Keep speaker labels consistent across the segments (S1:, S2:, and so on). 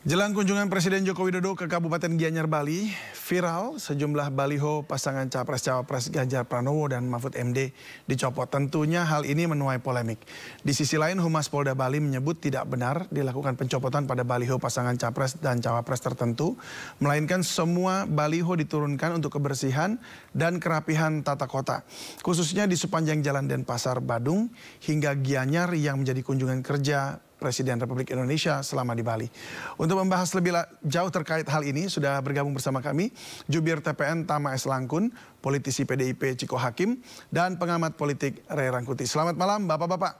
S1: Jelang kunjungan Presiden Joko Widodo ke Kabupaten Gianyar, Bali, viral sejumlah baliho pasangan Capres-Cawapres Ganjar Pranowo dan Mahfud MD dicopot. Tentunya hal ini menuai polemik. Di sisi lain, Humas Polda Bali menyebut tidak benar dilakukan pencopotan pada baliho pasangan Capres dan Cawapres tertentu, melainkan semua baliho diturunkan untuk kebersihan dan kerapihan tata kota, khususnya di sepanjang Jalan Denpasar, Badung, hingga Gianyar yang menjadi kunjungan kerja Presiden Republik Indonesia selama di Bali. Untuk membahas lebih jauh terkait hal ini, sudah bergabung bersama kami Jubir TPN Tama S. Langkun, politisi PDIP Ciko Hakim, dan pengamat politik Ray Rangkuti. Selamat malam, Bapak-Bapak.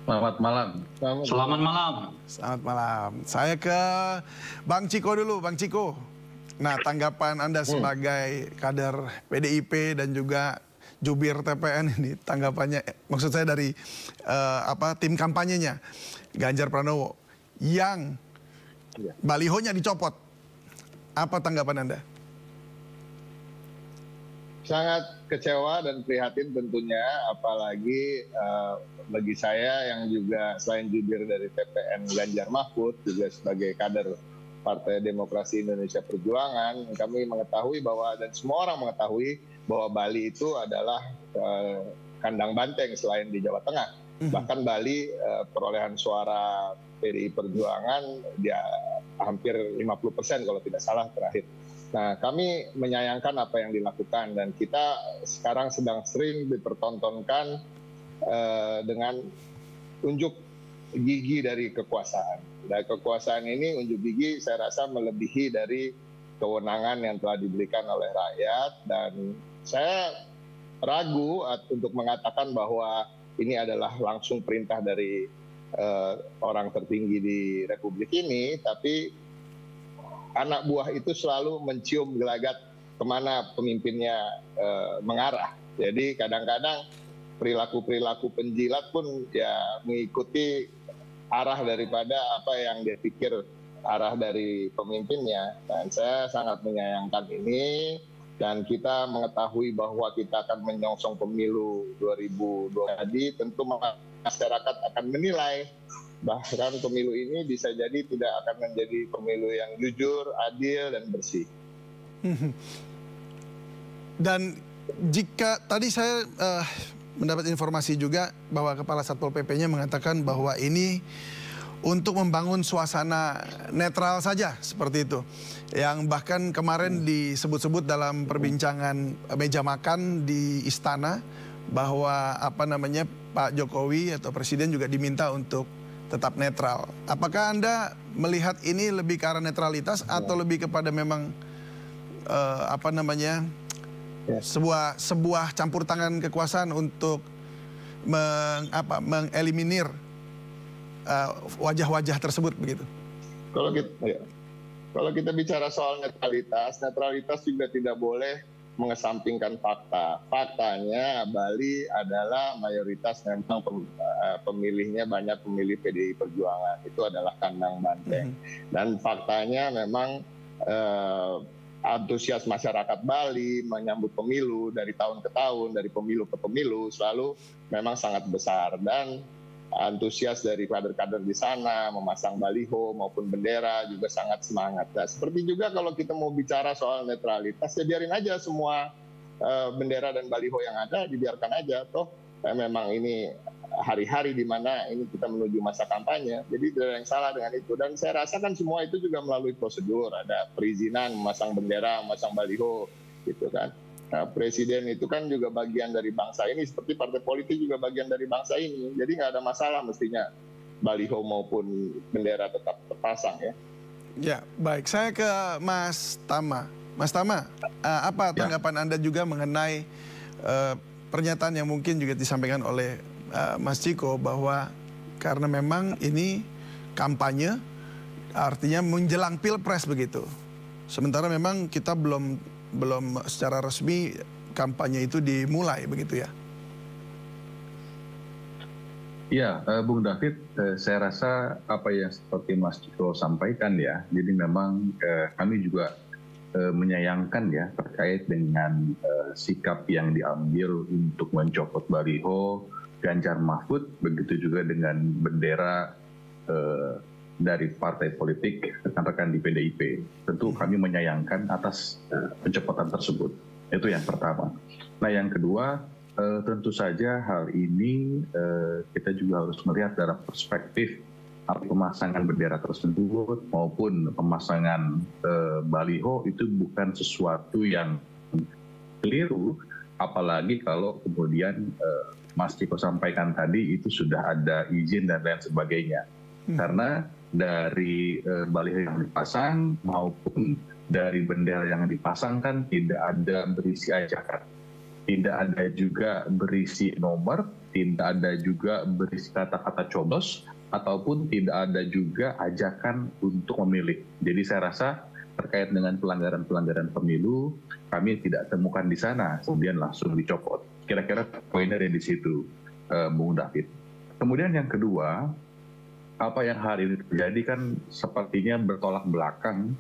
S2: Selamat malam.
S3: Selamat malam.
S1: Selamat malam. Saya ke Bang Ciko dulu, Bang Ciko. Nah, tanggapan Anda sebagai kader PDIP dan juga Jubir TPN ini, tanggapannya, maksud saya dari tim kampanyenya Ganjar Pranowo yang balihonya dicopot. Apa tanggapan Anda?
S2: Sangat kecewa dan prihatin tentunya, apalagi bagi saya yang juga selain jubir dari TPN Ganjar Mahfud, juga sebagai kader Partai Demokrasi Indonesia Perjuangan, kami mengetahui bahwa, dan semua orang mengetahui bahwa Bali itu adalah kandang banteng selain di Jawa Tengah. Bahkan Bali perolehan suara PDI Perjuangan dia hampir 50% kalau tidak salah terakhir. Nah, kami menyayangkan apa yang dilakukan dan kita sekarang sedang sering dipertontonkan dengan unjuk gigi dari kekuasaan. Dari kekuasaan ini unjuk gigi saya rasa melebihi dari kewenangan yang telah diberikan oleh rakyat, dan saya ragu untuk mengatakan bahwa ini adalah langsung perintah dari orang tertinggi di Republik ini, tapi anak buah itu selalu mencium gelagat kemana pemimpinnya mengarah. Jadi kadang-kadang perilaku-perilaku penjilat pun ya mengikuti arah daripada apa yang dia pikir arah dari pemimpinnya. Dan saya sangat menyayangkan ini, dan kita mengetahui bahwa kita akan menyongsong pemilu 2020 tadi, tentu masyarakat akan menilai. Bahkan pemilu ini bisa jadi tidak akan menjadi pemilu yang jujur, adil, dan bersih.
S1: Dan jika tadi saya mendapat informasi juga bahwa Kepala Satpol PP-nya mengatakan bahwa ini untuk membangun suasana netral saja, seperti itu. Yang bahkan kemarin disebut-sebut dalam perbincangan meja makan di istana bahwa Pak Jokowi atau Presiden juga diminta untuk tetap netral. Apakah Anda melihat ini lebih ke arah netralitas atau lebih kepada memang sebuah campur tangan kekuasaan untuk mengeliminir wajah-wajah tersebut begitu?
S2: Kalau kita bicara soal netralitas juga tidak boleh mengesampingkan fakta. Faktanya Bali adalah mayoritas memang pemilihnya banyak pemilih PDI Perjuangan. Itu adalah kandang banteng. Dan faktanya memang antusias masyarakat Bali menyambut pemilu dari tahun ke tahun, dari pemilu ke pemilu selalu memang sangat besar, dan antusias dari kader-kader di sana memasang baliho maupun bendera juga sangat semangat. Nah, seperti juga kalau kita mau bicara soal netralitas, ya biarin aja semua bendera dan baliho yang ada dibiarkan aja, toh memang ini hari-hari di mana ini kita menuju masa kampanye, jadi tidak ada yang salah dengan itu. Dan saya rasa kan semua itu juga melalui prosedur, ada perizinan memasang bendera, memasang baliho, gitu kan. Nah, Presiden itu kan juga bagian dari bangsa ini, seperti partai politik juga bagian dari bangsa ini, jadi nggak ada masalah mestinya baliho maupun bendera tetap terpasang ya.
S1: Ya, baik. Saya ke Mas Tama. Mas Tama, apa tanggapan Anda juga mengenai pernyataan yang mungkin juga disampaikan oleh Mas Ciko bahwa karena memang ini kampanye, artinya menjelang Pilpres begitu. Sementara memang kita belum secara resmi kampanye itu dimulai begitu ya?
S3: Ya, Bung David, saya rasa apa yang seperti Mas Ciko sampaikan ya, jadi memang kami juga menyayangkan ya terkait dengan sikap yang diambil untuk mencopot baliho Ganjar Mahfud, begitu juga dengan bendera dari partai politik rekan-rekan di PDIP. Tentu kami menyayangkan atas pencopotan tersebut. Itu yang pertama. Nah, yang kedua, tentu saja hal ini kita juga harus melihat dalam perspektif pemasangan bendera tersebut maupun pemasangan baliho itu bukan sesuatu yang keliru, apalagi kalau kemudian Mas Ciko sampaikan tadi itu sudah ada izin dan lain sebagainya. Karena dari baliho yang dipasang maupun dari bendera yang dipasangkan tidak ada berisi ajakan, tidak ada juga berisi nomor, tidak ada juga berisi kata-kata coblos, ataupun tidak ada juga ajakan untuk memilih. Jadi saya rasa terkait dengan pelanggaran-pelanggaran pemilu, kami tidak temukan di sana, kemudian langsung dicopot. Kira-kira poinnya di situ, Bung David. Kemudian yang kedua, apa yang hari ini terjadi kan sepertinya bertolak belakang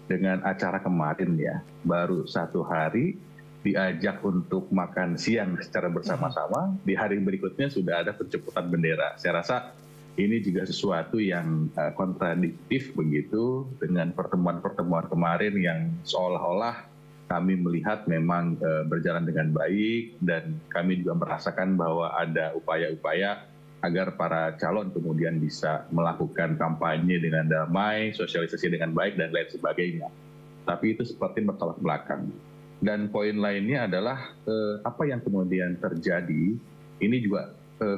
S3: dengan acara kemarin ya. Baru 1 hari diajak untuk makan siang secara bersama-sama, di hari berikutnya sudah ada pencopotan bendera. Saya rasa ini juga sesuatu yang kontradiktif begitu dengan pertemuan-pertemuan kemarin yang seolah-olah kami melihat memang berjalan dengan baik, dan kami juga merasakan bahwa ada upaya-upaya agar para calon kemudian bisa melakukan kampanye dengan damai, sosialisasi dengan baik, dan lain sebagainya. Tapi itu seperti bertolak belakang. Dan poin lainnya adalah apa yang kemudian terjadi, ini juga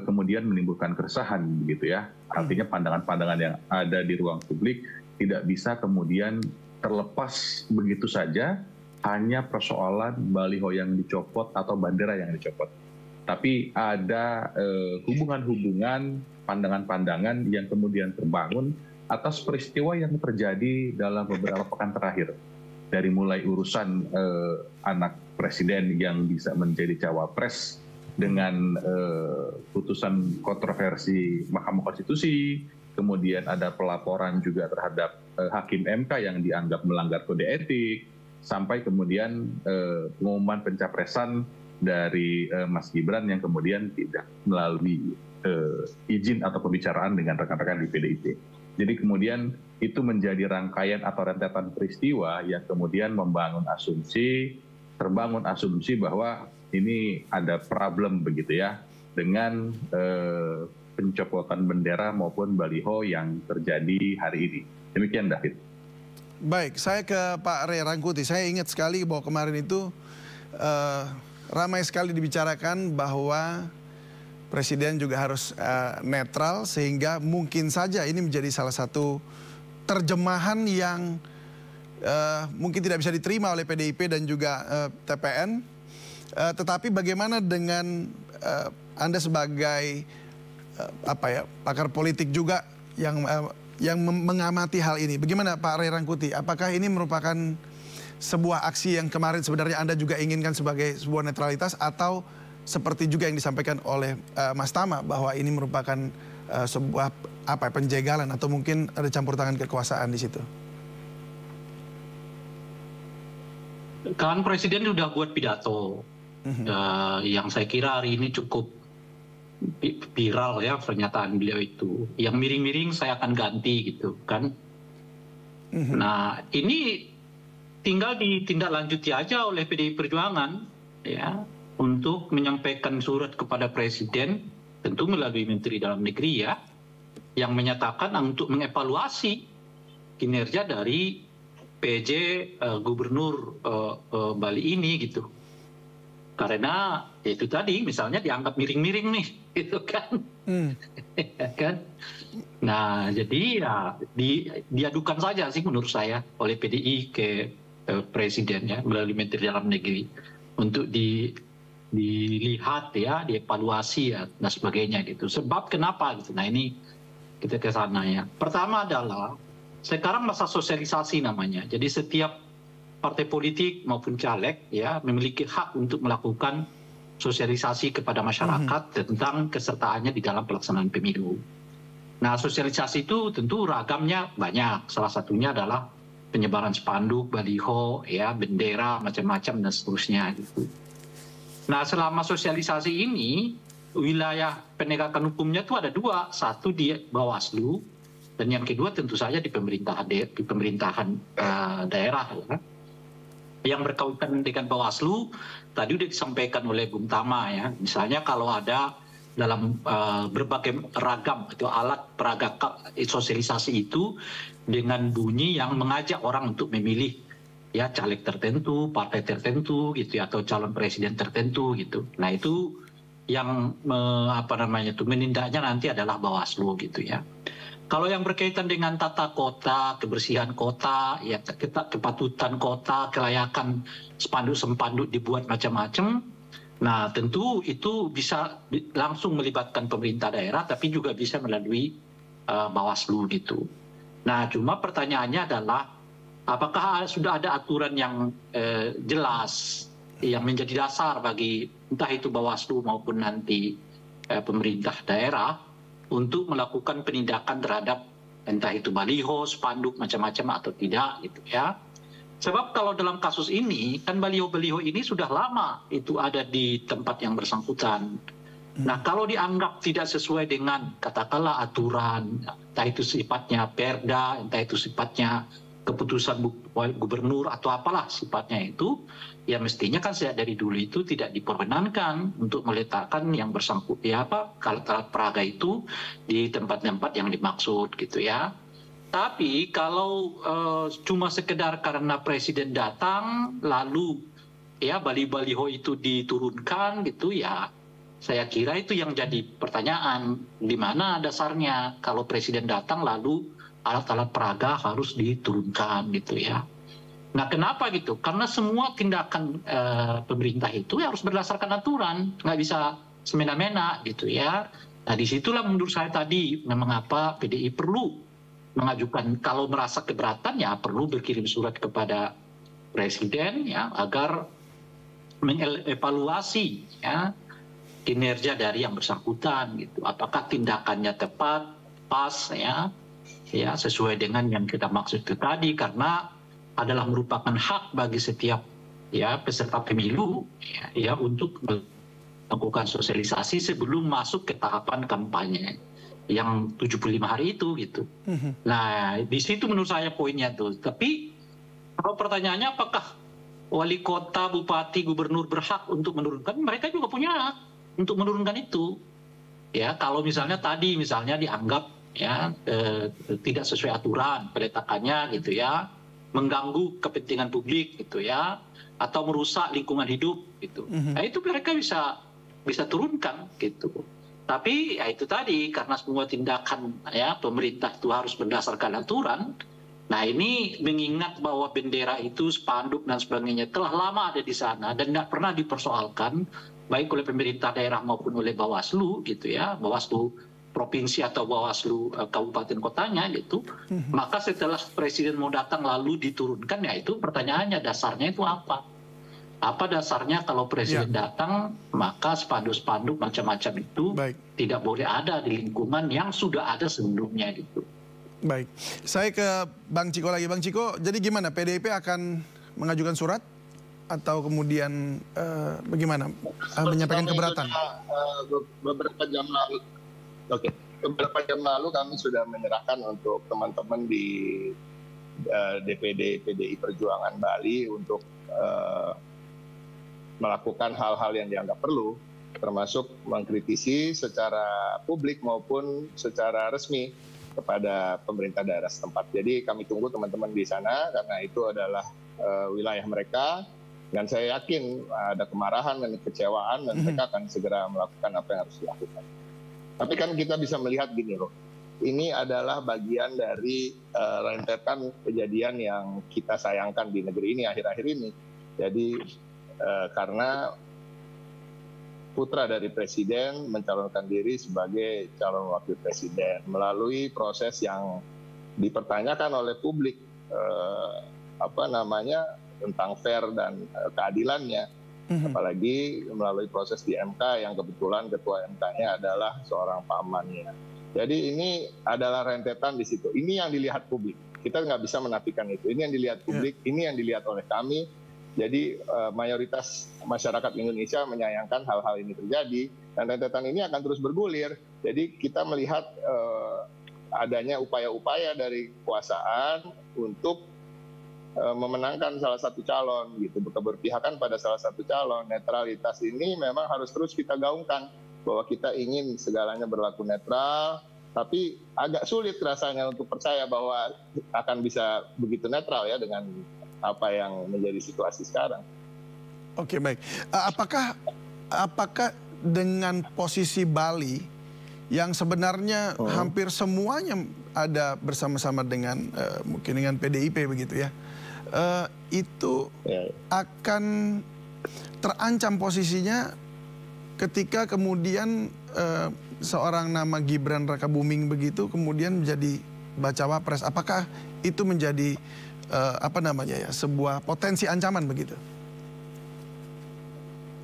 S3: kemudian menimbulkan keresahan begitu ya. Artinya pandangan-pandangan yang ada di ruang publik tidak bisa kemudian terlepas begitu saja hanya persoalan baliho yang dicopot atau bendera yang dicopot. Tapi ada hubungan-hubungan, pandangan-pandangan yang kemudian terbangun atas peristiwa yang terjadi dalam beberapa pekan terakhir. Dari mulai urusan anak presiden yang bisa menjadi cawapres dengan putusan kontroversi Mahkamah Konstitusi, kemudian ada pelaporan juga terhadap Hakim MK yang dianggap melanggar kode etik, sampai kemudian pengumuman pencapresan dari Mas Gibran yang kemudian tidak melalui izin atau pembicaraan dengan rekan-rekan di PDIP. Jadi kemudian itu menjadi rangkaian atau rentetan peristiwa yang kemudian terbangun asumsi bahwa ini ada problem begitu ya dengan pencopotan bendera maupun baliho yang terjadi hari ini. Demikian, David.
S1: Baik, saya ke Pak Ray Rangkuti. Saya ingat sekali bahwa kemarin itu ramai sekali dibicarakan bahwa Presiden juga harus netral, sehingga mungkin saja ini menjadi salah satu terjemahan yang mungkin tidak bisa diterima oleh PDIP dan juga TPN. Tetapi bagaimana dengan Anda sebagai pakar politik juga yang mengamati hal ini? Bagaimana Pak Ray Rangkuti? Apakah ini merupakan sebuah aksi yang kemarin sebenarnya Anda juga inginkan sebagai sebuah netralitas, atau seperti juga yang disampaikan oleh Mas Tama bahwa ini merupakan sebuah penjagalan atau mungkin ada campur tangan kekuasaan di situ?
S4: Kan Presiden sudah buat pidato yang saya kira hari ini cukup viral ya, pernyataan beliau itu. Yang miring-miring saya akan ganti gitu kan. Nah ini tinggal ditindaklanjuti aja oleh PDI Perjuangan ya, untuk menyampaikan surat kepada Presiden, tentu melalui Menteri Dalam Negeri ya, yang menyatakan untuk mengevaluasi kinerja dari PJ Gubernur Bali ini gitu. Karena itu tadi misalnya dianggap miring-miring nih gitu kan. Kan? Nah jadi ya diadukan saja sih menurut saya oleh PDI ke Presiden ya, melalui Menteri Dalam Negeri, untuk dilihat ya, dievaluasi ya dan sebagainya gitu. Sebab kenapa gitu. Nah ini kita ke sana ya. Pertama adalah sekarang masa sosialisasi namanya. Jadi setiap partai politik maupun caleg ya memiliki hak untuk melakukan sosialisasi kepada masyarakat tentang kesertaannya di dalam pelaksanaan pemilu. Nah sosialisasi itu tentu ragamnya banyak. Salah satunya adalah penyebaran spanduk, baliho, ya, bendera, macam-macam dan seterusnya gitu. Nah selama sosialisasi ini wilayah penegakan hukumnya itu ada dua, satu di Bawaslu, Dan yang kedua tentu saja di pemerintahan daerah. Ya. Yang berkaitan dengan Bawaslu, tadi sudah disampaikan oleh Bung Tama ya. Misalnya kalau ada dalam berbagai ragam atau alat peragak sosialisasi itu dengan bunyi yang mengajak orang untuk memilih ya caleg tertentu, partai tertentu gitu ya, atau calon presiden tertentu gitu. Nah itu yang menindaknya nanti adalah Bawaslu gitu ya. Kalau yang berkaitan dengan tata kota, kebersihan kota, ya kepatutan kota, kelayakan spanduk-spanduk dibuat macam-macam. Nah tentu itu bisa langsung melibatkan pemerintah daerah, tapi juga bisa melalui Bawaslu gitu. Nah cuma pertanyaannya adalah apakah sudah ada aturan yang jelas yang menjadi dasar bagi entah itu Bawaslu maupun nanti pemerintah daerah untuk melakukan penindakan terhadap entah itu baliho, spanduk macam-macam atau tidak gitu ya. Sebab kalau dalam kasus ini kan baliho-baliho ini sudah lama itu ada di tempat yang bersangkutan. Nah kalau dianggap tidak sesuai dengan katakanlah aturan, entah itu sifatnya perda, entah itu sifatnya keputusan gubernur atau apalah sifatnya itu, ya mestinya kan sejak dari dulu itu tidak diperkenankan untuk meletakkan yang bersangkutan ya alat peraga itu di tempat-tempat yang dimaksud gitu ya. Tapi kalau cuma sekedar karena presiden datang lalu ya baliho itu diturunkan gitu ya, saya kira itu yang jadi pertanyaan, di mana dasarnya kalau presiden datang lalu alat-alat peraga harus diturunkan gitu ya. Nah kenapa gitu? Karena semua tindakan pemerintah itu harus berdasarkan aturan, nggak bisa semena-mena gitu ya. Nah disitulah menurut saya tadi mengapa PDI perlu mengajukan, kalau merasa keberatan ya perlu berkirim surat kepada presiden ya agar mengevaluasi ya kinerja dari yang bersangkutan gitu. Apakah tindakannya tepat, pas ya sesuai dengan yang kita maksud itu tadi, karena adalah merupakan hak bagi setiap ya peserta pemilu ya untuk melakukan sosialisasi sebelum masuk ke tahapan kampanye yang 75 hari itu gitu. Nah di situ menurut saya poinnya tuh. Tapi kalau pertanyaannya apakah wali kota, bupati, gubernur berhak untuk menurunkan? Mereka juga punya hak untuk menurunkan itu. Ya kalau misalnya tadi dianggap ya tidak sesuai aturan peletakannya gitu ya, mengganggu kepentingan publik gitu ya, atau merusak lingkungan hidup gitu. Nah itu mereka bisa turunkan gitu. Tapi ya itu tadi karena semua tindakan ya pemerintah itu harus berdasarkan aturan. Nah ini mengingat bahwa bendera itu, spanduk dan sebagainya telah lama ada di sana dan tidak pernah dipersoalkan baik oleh pemerintah daerah maupun oleh Bawaslu gitu ya, Bawaslu provinsi atau Bawaslu kabupaten kotanya gitu. Maka setelah presiden mau datang lalu diturunkan, ya itu pertanyaannya dasarnya itu apa? Apa dasarnya kalau presiden datang maka spanduk-spanduk macam-macam itu tidak boleh ada di lingkungan yang sudah ada sebelumnya gitu.
S1: Baik, saya ke Bang Ciko lagi. Bang Ciko, jadi gimana? PDIP akan mengajukan surat atau kemudian bagaimana menyampaikan keberatan?
S2: Beberapa jam lalu. Oke, beberapa jam lalu kami sudah menyerahkan untuk teman-teman di DPD PDI Perjuangan Bali untuk melakukan hal-hal yang dianggap perlu, termasuk mengkritisi secara publik maupun secara resmi kepada pemerintah daerah setempat. Jadi kami tunggu teman-teman di sana karena itu adalah wilayah mereka, dan saya yakin ada kemarahan dan kekecewaan dan mereka akan segera melakukan apa yang harus dilakukan. Tapi kan kita bisa melihat gini loh, ini adalah bagian dari rentetan kejadian yang kita sayangkan di negeri ini akhir-akhir ini. Jadi karena putra dari presiden mencalonkan diri sebagai calon wakil presiden melalui proses yang dipertanyakan oleh publik tentang fair dan keadilannya, apalagi melalui proses di MK yang kebetulan ketua MK-nya adalah seorang pamannya. Jadi ini adalah rentetan di situ. Ini yang dilihat publik. Kita nggak bisa menafikan itu. Ini yang dilihat publik. Ini yang dilihat oleh kami. Jadi mayoritas masyarakat Indonesia menyayangkan hal-hal ini terjadi, dan rentetan ini akan terus bergulir. Jadi kita melihat adanya upaya-upaya dari kekuasaan untuk memenangkan salah satu calon gitu, keberpihakan pada salah satu calon. Netralitas ini memang harus terus kita gaungkan bahwa kita ingin segalanya berlaku netral, tapi agak sulit rasanya untuk percaya bahwa akan bisa begitu netral ya dengan apa yang menjadi situasi sekarang.
S1: Oke, baik. Apakah dengan posisi Bali yang sebenarnya hampir semuanya ada bersama-sama dengan mungkin dengan PDIP begitu ya, itu akan terancam posisinya ketika kemudian seorang nama Gibran Rakabuming begitu kemudian menjadi bacawa pres? Apakah itu menjadi sebuah potensi ancaman begitu?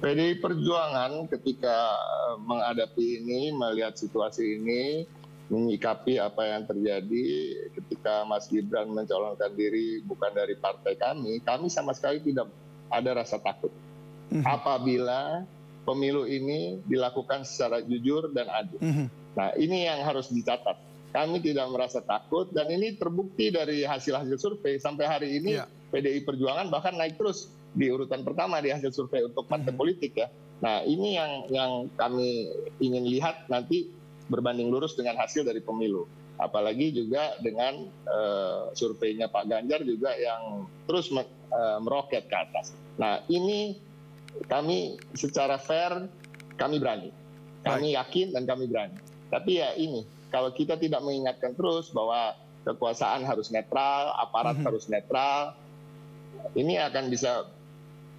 S2: PDI Perjuangan ketika menghadapi ini, melihat situasi ini, menyikapi apa yang terjadi ketika Mas Gibran mencalonkan diri bukan dari partai kami sama sekali tidak ada rasa takut. Apabila pemilu ini dilakukan secara jujur dan adil. Nah, ini yang harus dicatat. Kami tidak merasa takut dan ini terbukti dari hasil-hasil survei. Sampai hari ini PDI Perjuangan bahkan naik terus di urutan pertama di hasil survei untuk partai politik ya. Nah, ini yang kami ingin lihat nanti berbanding lurus dengan hasil dari pemilu. Apalagi juga dengan surveinya Pak Ganjar juga yang terus meroket ke atas. Nah, ini kami secara fair, kami berani. Kami yakin dan kami berani. Tapi ya ini, kalau kita tidak mengingatkan terus bahwa kekuasaan harus netral, aparat harus netral, ini akan bisa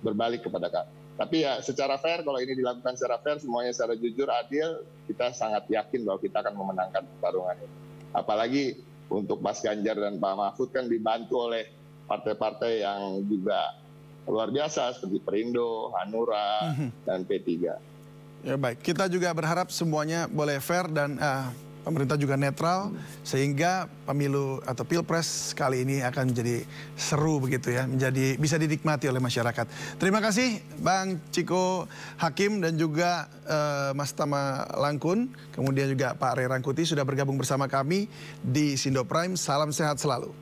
S2: berbalik kepada kami. Tapi ya secara fair, kalau ini dilakukan secara fair, semuanya secara jujur, adil, kita sangat yakin bahwa kita akan memenangkan pertarungan ini. Apalagi untuk Mas Ganjar dan Pak Mahfud kan dibantu oleh partai-partai yang juga luar biasa seperti Perindo, Hanura, dan P3.
S1: Ya baik, kita juga berharap semuanya boleh fair dan pemerintah juga netral sehingga pemilu atau pilpres kali ini akan menjadi seru begitu ya, menjadi bisa dinikmati oleh masyarakat. Terima kasih Bang Ciko Hakim dan juga Mas Tama Langkun, kemudian juga Pak Ray Rangkuti sudah bergabung bersama kami di Sindo Prime. Salam sehat selalu.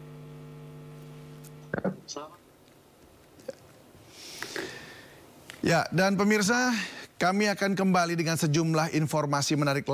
S1: Ya, dan pemirsa, kami akan kembali dengan sejumlah informasi menarik lain.